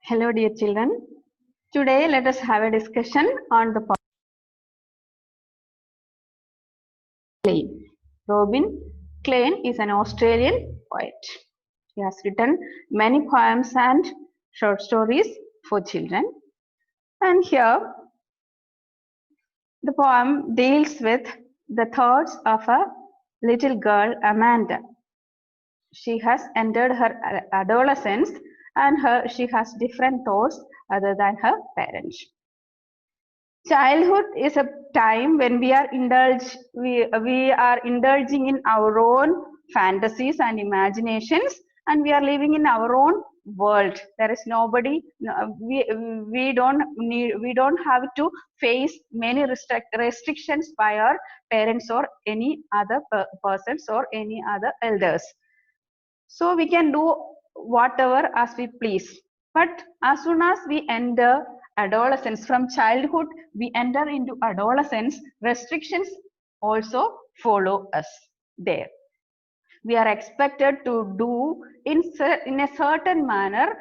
Hello, dear children. Today, let us have a discussion on the poem Klein. Robin Klein is an Australian poet. He has written many poems and short stories for children. And here, the poem deals with the thoughts of a little girl, Amanda. She has entered her adolescence and she has different thoughts other than her parents. Childhood is a time when we are indulging in our own fantasies and imaginations, and we are living in our own world. There is nobody. We don't have to face many restrictions by our parents or any other persons or any other elders. So we can do whatever as we please. But as soon as we enter adolescence, from childhood we enter into adolescence, restrictions also follow us there. We are expected to do in a certain manner,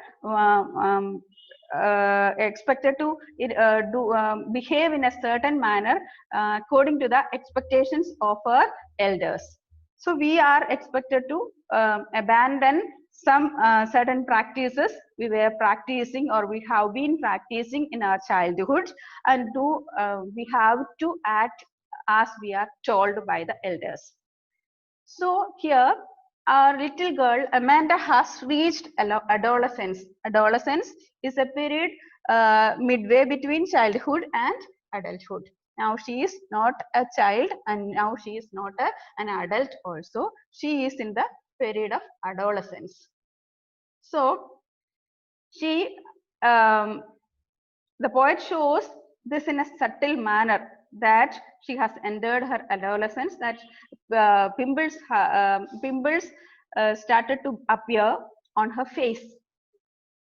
expected to behave in a certain manner according to the expectations of our elders. So we are expected to abandon some certain practices we were practicing or we have been practicing in our childhood, and we have to act as we are told by the elders. So here, our little girl Amanda has reached adolescence. Adolescence is a period midway between childhood and adulthood. Now she is not a child and now she is not an adult also. She is in the period of adolescence. So the poet shows this in a subtle manner, that she has entered her adolescence, that pimples started to appear on her face.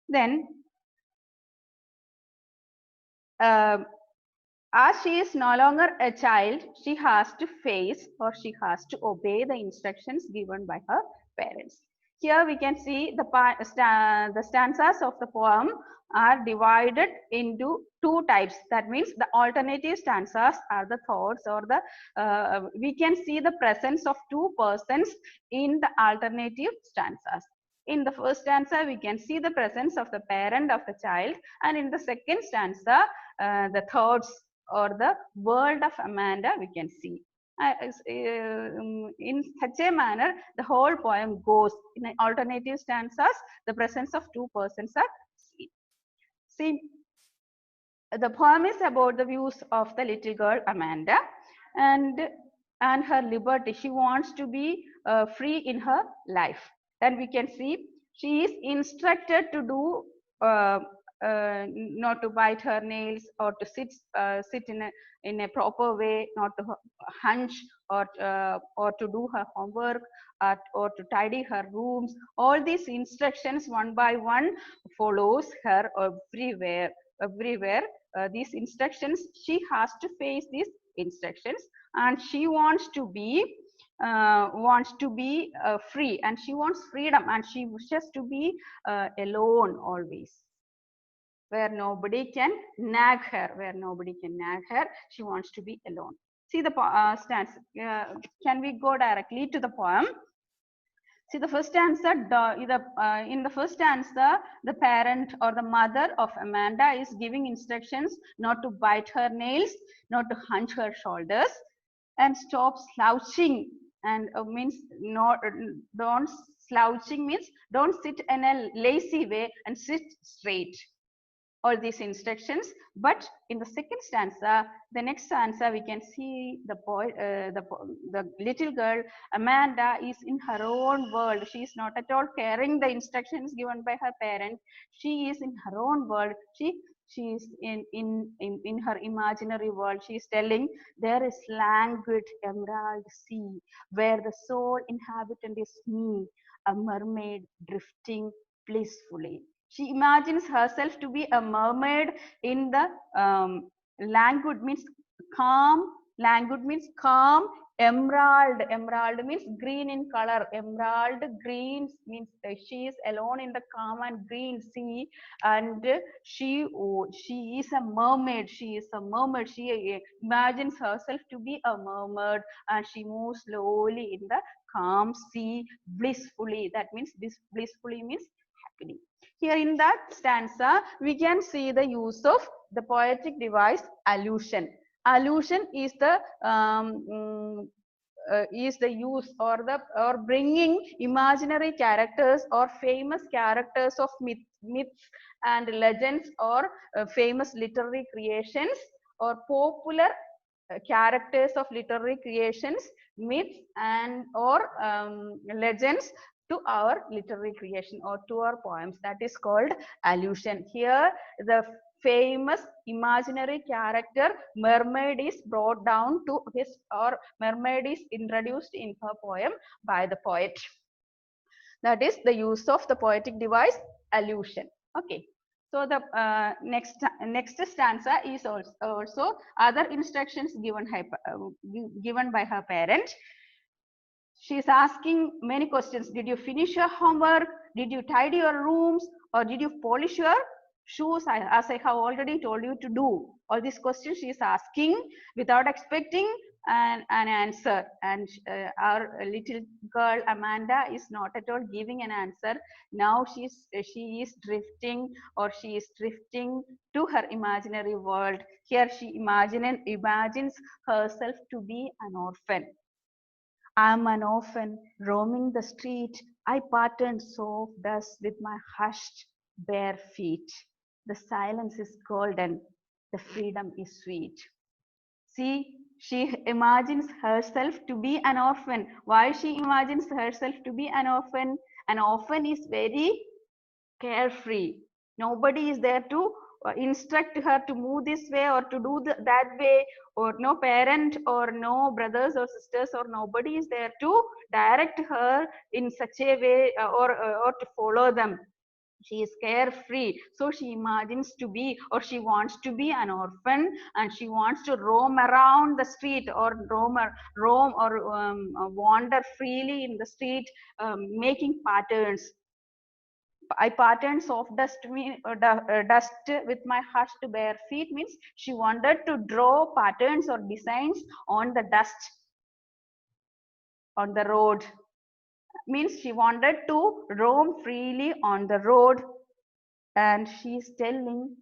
Then as she is no longer a child, she has to face or she has to obey the instructions given by her parents. Here we can see the stanzas of the poem are divided into two types. That means the alternative stanzas are the thoughts, or we can see the presence of two persons in the alternative stanzas. In the first stanza, we can see the presence of the parent of the child, and in the second stanza, the thoughts or the world of Amanda we can see. In such a manner, the whole poem goes. In alternative stanzas, the presence of two persons are seen. See, the poem is about the views of the little girl Amanda and her liberty. She wants to be free in her life. Then we can see she is instructed to do not to bite her nails, or to sit in a proper way, not to hunch, or to do her homework, or to tidy her rooms. All these instructions one by one follows her everywhere. These instructions, she has to face these instructions, and she wants to be free, and she wants freedom, and she wishes to be alone always, where nobody can nag her. She wants to be alone. See the stanza. Can we go directly to the poem? See the first stanza. In the first stanza, the parent or the mother of Amanda is giving instructions not to bite her nails, not to hunch her shoulders, and stop slouching. And means don't slouching means don't sit in a lazy way and sit straight. All these instructions. But in the second stanza, the next stanza, we can see the little girl Amanda is in her own world. She is not at all caring the instructions given by her parent. She is in her own world. She is in her imaginary world. She is telling, there is languid emerald sea where the sole inhabitant is me, a mermaid drifting blissfully. She imagines herself to be a mermaid in the languid means calm. Languid means calm Emerald. Emerald means green in color. Emerald green means she is alone in the calm and green sea, and she is a mermaid. She is a mermaid. She imagines herself to be a mermaid, and she moves slowly in the calm sea blissfully. That means this blissfully means happily. Here in that stanza, we can see the use of the poetic device allusion. Allusion is the use or the or bringing imaginary characters or famous characters of myths and legends, or famous literary creations, or popular characters of literary creations, myths and or legends to our literary creation or to our poems. That is called allusion. Here the famous imaginary character mermaid is brought down to his, or mermaid is introduced in her poem by the poet. That is the use of the poetic device allusion. Okay. So the next stanza is also other instructions given by her parent. She is asking many questions. Did you finish your homework? Did you tidy your rooms? Or did you polish your shoes, as I have already told you to do? All these questions she is asking without expecting an answer. And our little girl Amanda is not at all giving an answer. Now she is drifting, or she is drifting to her imaginary world. Here she imagines herself to be an orphan. I'm an orphan roaming the street. I patterned soft dust with my hushed bare feet. The silence is golden. The freedom is sweet. See, she imagines herself to be an orphan. Why she imagines herself to be an orphan? An orphan is very carefree. Nobody is there to instruct her to move this way or to do that way, or no parent or no brothers or sisters, or nobody is there to direct her in such a way, or to follow them. She is carefree, so she imagines to be, or she wants to be an orphan, and she wants to roam around the street, or roam or wander freely in the street, making patterns. I patterned soft dust, dust with my hushed bare feet means she wanted to draw patterns or designs on the dust on the road. Means she wanted to roam freely on the road, and she is telling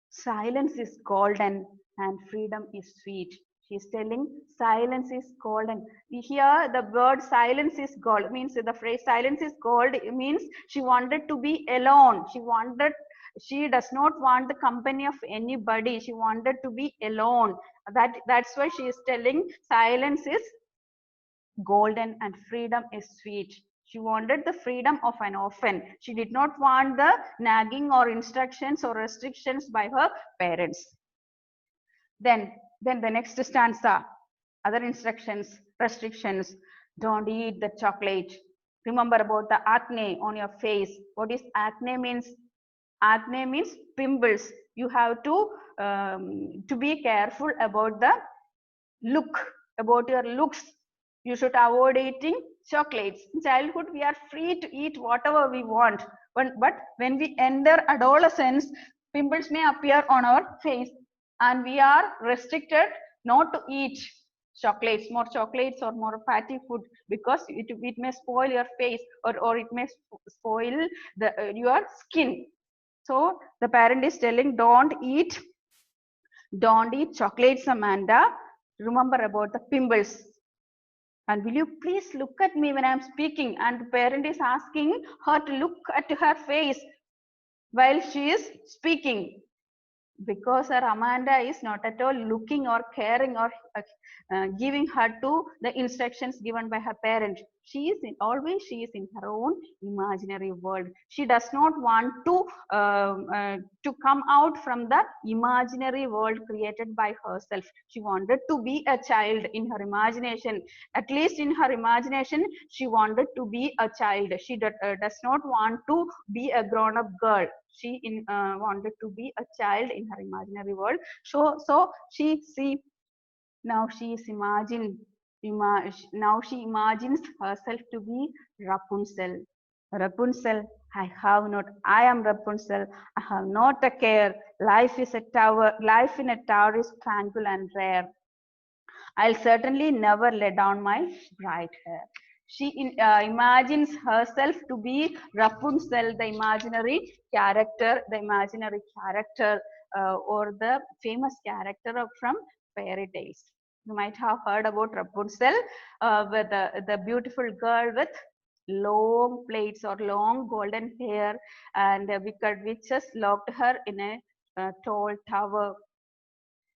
silence is golden and freedom is sweet. She is telling silence is golden. Here the word silence is gold means, the phrase silence is gold means she wanted to be alone. She does not want the company of anybody. She wanted to be alone. That's why she is telling silence is golden and freedom is sweet. She wanted the freedom of an orphan. She did not want the nagging or instructions or restrictions by her parents. Then the next stanza, other instructions, restrictions. Don't eat the chocolate. Remember about the acne on your face. What is acne means? Acne means pimples. You have to be careful about the look, about your looks. You should avoid eating chocolates. In childhood, we are free to eat whatever we want. But when we enter adolescence, pimples may appear on our face, and we are restricted not to eat more chocolates or more fatty food, because it may spoil your face, or it may spoil your skin. So the parent is telling, don't eat chocolates, Amanda. Remember about the pimples. And will you please look at me when I'm speaking? And the parent is asking her to look at her face while she is speaking, because her Amanda is not at all looking or caring or giving her to the instructions given by her parent. She is in her own imaginary world. She does not want to come out from the imaginary world created by herself. She wanted to be a child in her imagination. At least in her imagination, she wanted to be a child. She does not want to be a grown-up girl. She wanted to be a child in her imaginary world. So now she is Now she imagines herself to be Rapunzel. Rapunzel, I have not, I am Rapunzel, I have not a care. Life is a tower, life in a tower is tranquil and rare. I'll certainly never let down my bright hair. She imagines herself to be Rapunzel, the imaginary character, or the famous character from fairy tales. You might have heard about Rapunzel, with the beautiful girl with long plaits or long golden hair, and wicked witches locked her in a tall tower,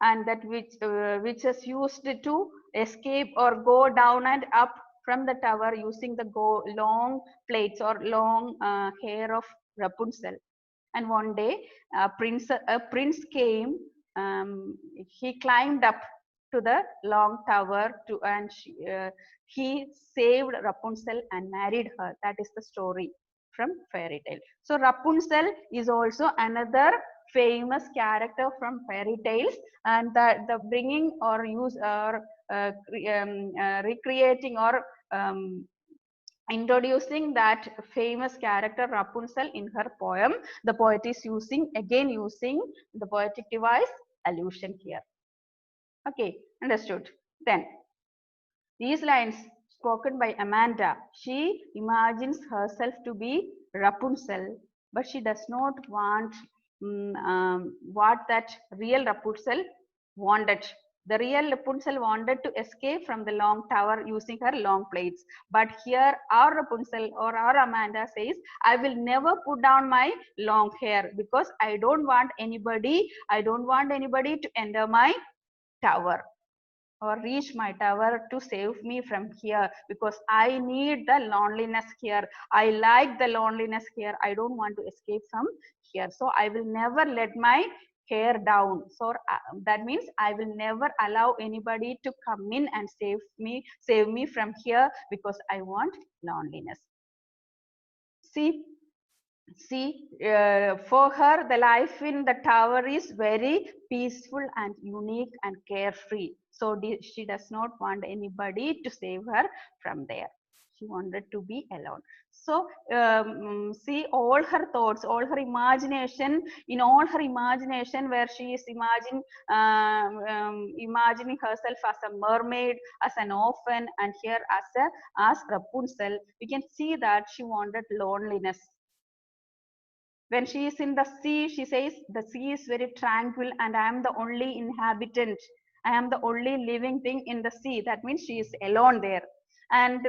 and that which is used to escape or go down and up from the tower using the long plaits or long hair of Rapunzel. And one day a prince came. He climbed up to the long tower and he saved Rapunzel and married her. That is the story from fairy tale. So Rapunzel is also another famous character from fairy tales, and the bringing or use or recreating or introducing that famous character Rapunzel in her poem. The poet is using the poetic device allusion here. Okay, understood. Then these lines spoken by Amanda. She imagines herself to be Rapunzel, but she does not want what that real Rapunzel wanted. The real Rapunzel wanted to escape from the long tower using her long plaits. But here our Rapunzel or our Amanda says, I will never put down my long hair because I don't want anybody to enter my tower or reach my tower to save me from here, because I need the loneliness here. I like the loneliness here. I don't want to escape from here. So I will never let my hair down. So that means I will never allow anybody to come in and save me from here because I want loneliness. See, for her, the life in the tower is very peaceful and unique and carefree. So she does not want anybody to save her from there. She wanted to be alone. So see all her thoughts, all her imagination, in all her imagination, where she is imagining herself as a mermaid, as an orphan, and here as Rapunzel, we can see that she wanted loneliness. When she is in the sea, she says, the sea is very tranquil and I am the only inhabitant. I am the only living thing in the sea. That means she is alone there. And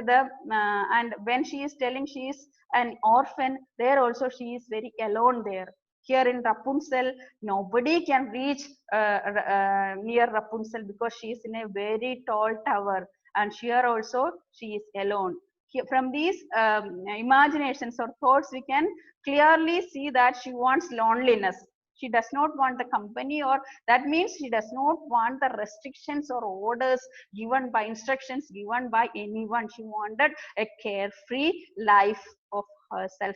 and when she is telling she is an orphan, there also she is very alone there. Here in Rapunzel, nobody can reach near Rapunzel because she is in a very tall tower. And here also she is alone. Here, from these imaginations or thoughts, we can clearly see that she wants loneliness. She does not want the company, or that means she does not want the restrictions or orders given by instructions given by anyone. She wanted a carefree life of herself.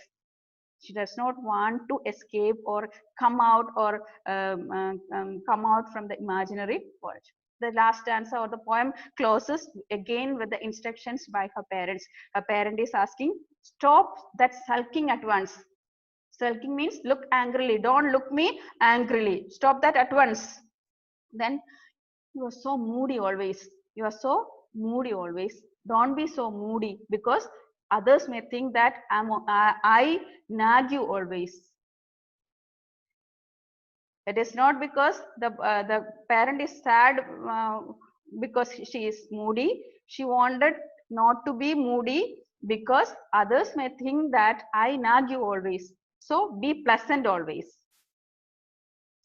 She does not want to escape or come out come out from the imaginary world. The last stanza or the poem closes again with the instructions by her parents. Her parent is asking, stop that sulking at once. Sulking means look angrily. Don't look me angrily. Stop that at once. Then you are so moody always. You are so moody always. Don't be so moody, because others may think that I nag you always. It is not because the parent is sad because she is moody. She wanted not to be moody because others may think that I nag you always. So be pleasant always.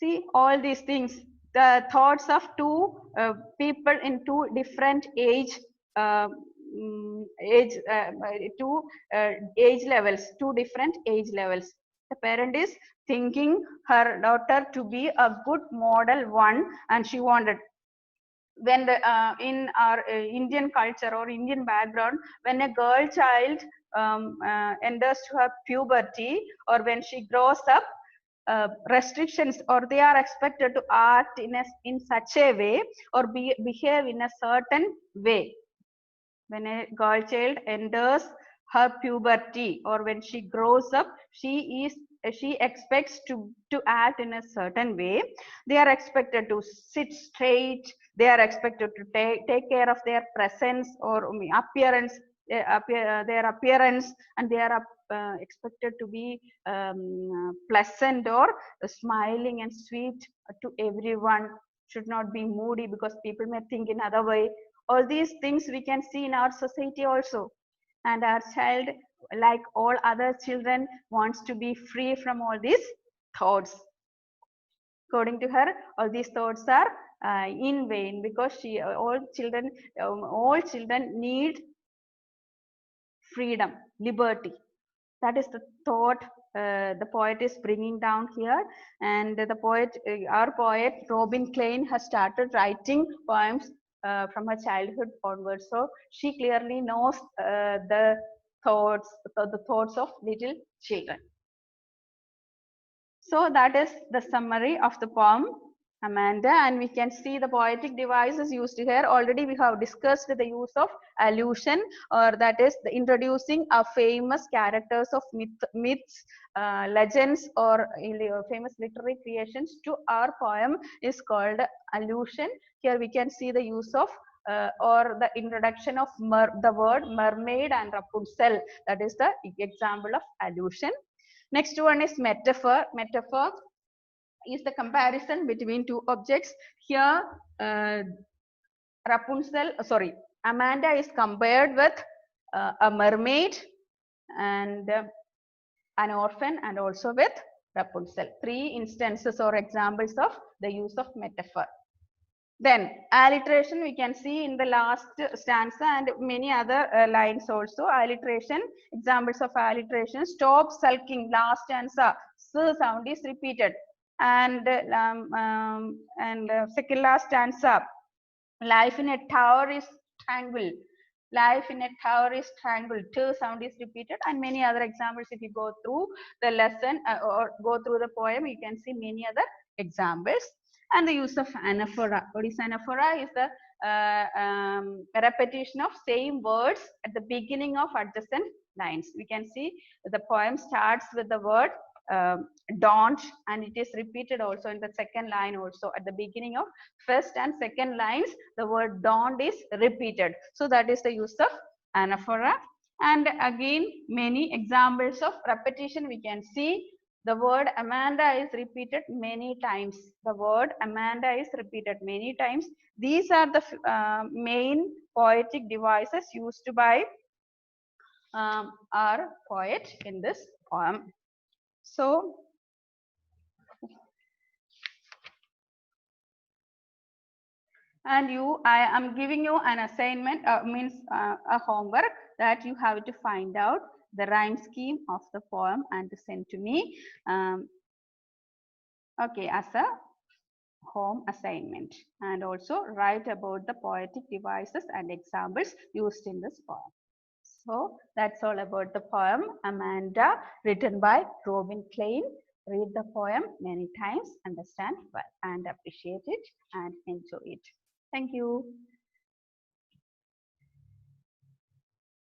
See all these things, the thoughts of two people in two different uh, two age levels, two different age levels. The parent is thinking her daughter to be a good model one, and she wanted, when the in our Indian culture or Indian background, when a girl child enters to her puberty or when she grows up, restrictions, or they are expected to act in such a way or behave in a certain way. When a girl child enters her puberty or when she grows up, she expects to act in a certain way. They are expected to sit straight. They are expected to take care of their presence or appearance, their appearance, and they are expected to be pleasant or smiling and sweet to everyone. Should not be moody because people may think in other way. All these things we can see in our society also. And our child, like all other children, wants to be free from all these thoughts. According to her, all these thoughts are in vain, because all children need freedom, liberty. That is the thought the poet is bringing down here. And the poet, our poet Robin Klein, has started writing poems from her childhood onwards. So she clearly knows the thoughts of little children. So that is the summary of the poem Amanda, and we can see the poetic devices used here. Already we have discussed the use of allusion, or that is the introducing a famous characters of myths, legends, or famous literary creations to our poem is called allusion. Here we can see the use of or the introduction of the word mermaid and Rapunzel. That is the example of allusion. Next one is metaphor. Metaphor is the comparison between two objects. Here, Amanda is compared with a mermaid and an orphan, and also with Rapunzel. Three instances or examples of the use of metaphor. Then alliteration we can see in the last stanza and many other lines also. Alliteration, examples of alliteration: stop sulking, last stanza, s sound is repeated. And second last stanza, life in a tower is tranquil. Life in a tower is tranquil. T sound is repeated, and many other examples. If you go through the lesson or go through the poem, you can see many other examples. And the use of anaphora. What is anaphora? Is the repetition of same words at the beginning of adjacent lines. We can see the poem starts with the word don't, and it is repeated also in the second line also. At the beginning of first and second lines, the word don't is repeated. So that is the use of anaphora. And again, many examples of repetition we can see. The word Amanda is repeated many times. The word Amanda is repeated many times. These are the main poetic devices used by our poet in this poem. So, and I am giving you an assignment, means a homework, that you have to find out the rhyme scheme of the poem and to send to me. Okay, as a home assignment, and also write about the poetic devices and examples used in this poem. So that's all about the poem Amanda, written by Robin Klein. Read the poem many times, understand well, and appreciate it and enjoy it. Thank you.